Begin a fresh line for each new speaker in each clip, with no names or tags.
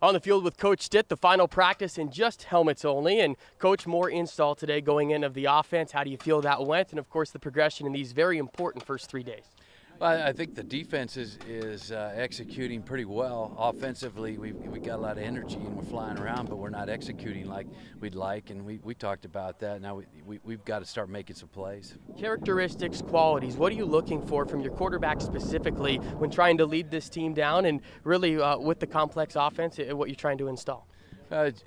On the field with Coach Stitt, the final practice in just helmets only. And Coach, more install today going in of the offense. How do you feel that went? And of course the progression in these very important first 3 days.
Well, I think the defense is executing pretty well. Offensively, we got a lot of energy and we're flying around, but we're not executing like we'd like, and we talked about that. Now we've got to start making some plays.
Characteristics, qualities, what are you looking for from your quarterback specifically when trying to lead this team down, and really with the complex offense, what you're trying to install?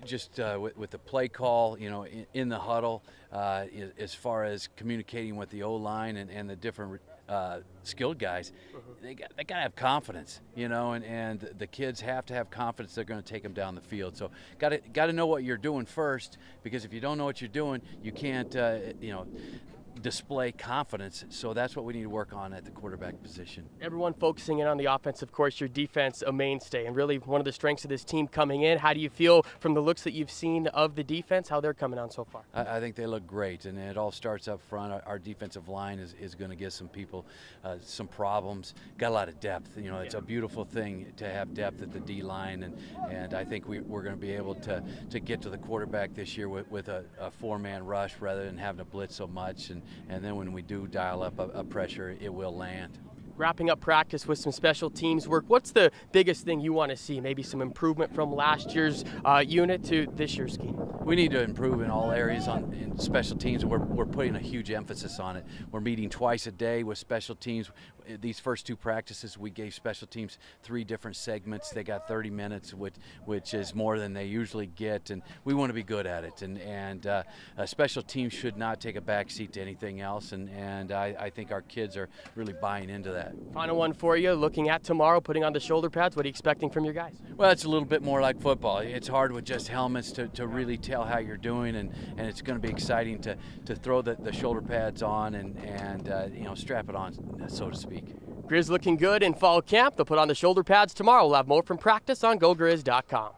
Just with the play call, you know, in the huddle, as far as communicating with the O-line and the different skilled guys, they got to have confidence, you know, and the kids have to have confidence they're going to take them down the field. So got to know what you're doing first, because if you don't know what you're doing, you can't, you know, display confidence. So that's what we need to work on at the quarterback position. Everyone
focusing in on the offense, of course, your defense a mainstay and really one of the strengths of this team coming in. How do you feel from the looks that you've seen of the defense, how they're coming on so far?
I think they look great, and it all starts up front. Our defensive line is going to give some people some problems. Got a lot of depth. You know, it's a beautiful thing to have depth at the D line, and I think we're going to be able to get to the quarterback this year with a four-man rush rather than having to blitz so much. And then when we do dial up a pressure, it will land.
Wrapping up practice with some special teams work, what's the biggest thing you want to see? Maybe some improvement from last year's unit to this year's scheme?
We need to improve in all areas in special teams. We're putting a huge emphasis on it. We're meeting twice a day with special teams. These first two practices, we gave special teams 3 different segments. They got 30 minutes, which is more than they usually get, and we want to be good at it. And special teams should not take a back seat to anything else, and I think our kids are really buying into that.
Final one for you, looking at tomorrow, putting on the shoulder pads, what are you expecting from your guys?
Well, it's a little bit more like football. It's hard with just helmets to really tell how you're doing, and it's going to be exciting to throw the shoulder pads on and you know, strap it on, so to speak.
Griz looking good in fall camp. They'll put on the shoulder pads tomorrow. We'll have more from practice on GoGriz.com.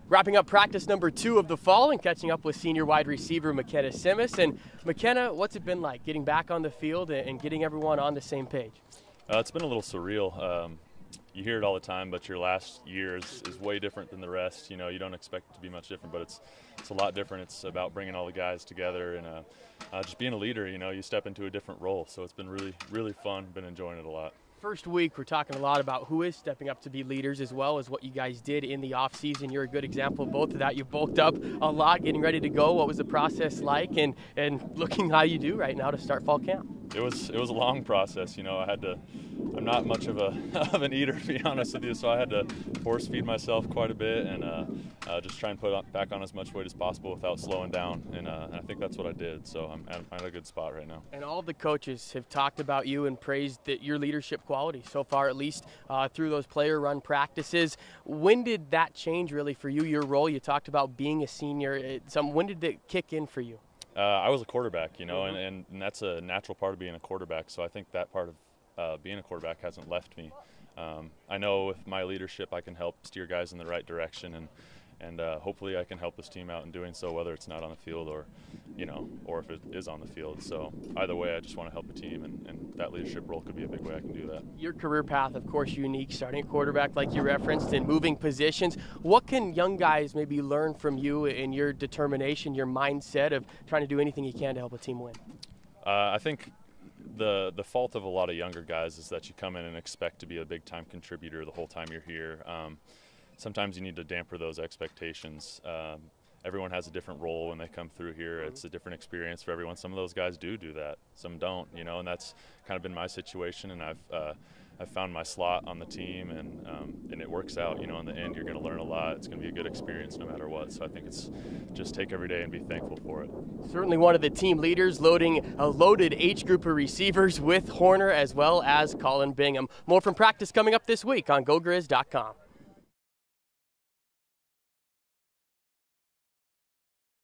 Wrapping up practice number 2 of the fall and catching up with senior wide receiver McKenna Simis. And McKenna, what's it been like getting back on the field and getting everyone on the same page?
It's been a little surreal. You hear it all the time, but your last year is way different than the rest. You know, you don't expect it to be much different, but it's a lot different. It's about bringing all the guys together and just being a leader. You know, you step into a different role. So it's been really, really fun. Been enjoying it a lot.
First week, we're talking a lot about who is stepping up to be leaders, as well as what you guys did in the offseason. You're a good example of both of that. You bulked up a lot, getting ready to go. What was the process like, and looking how you do right now to start fall camp?
It was a long process. You know, I'm not much of an eater, to be honest with you, so I had to force feed myself quite a bit and just try and put back on as much weight as possible without slowing down, and I think that's what I did. So I'm at a good spot right now.
And all of the coaches have talked about you and praised your leadership quality so far, at least through those player-run practices. When did that change really for you, your role? You talked about being a senior. When did it kick in for you?
I was a quarterback, you know, and that's a natural part of being a quarterback. So I think that part of being a quarterback hasn't left me. I know with my leadership I can help steer guys in the right direction, and hopefully I can help this team out in doing so, whether it's not on the field or, you know, or if it is on the field. So either way, I just want to help the team, and that leadership role could be a big way I can do that.
Your career path, of course, unique, starting at quarterback like you referenced and moving positions. What can young guys maybe learn from you in your determination, your mindset of trying to do anything you can to help a team win?
I think the fault of a lot of younger guys is that you come in and expect to be a big-time contributor the whole time you're here. Sometimes you need to damper those expectations. Everyone has a different role when they come through here. It's a different experience for everyone. Some of those guys do that, some don't, you know, and that's kind of been my situation, and I've found my slot on the team, and it works out. You know, in the end, you're going to learn a lot. It's going to be a good experience no matter what. So I think it's just take every day and be thankful for it.
Certainly one of the team leaders, loading a loaded age group of receivers with Horner as well as Colin Bingham. More from practice coming up this week on GoGriz.com.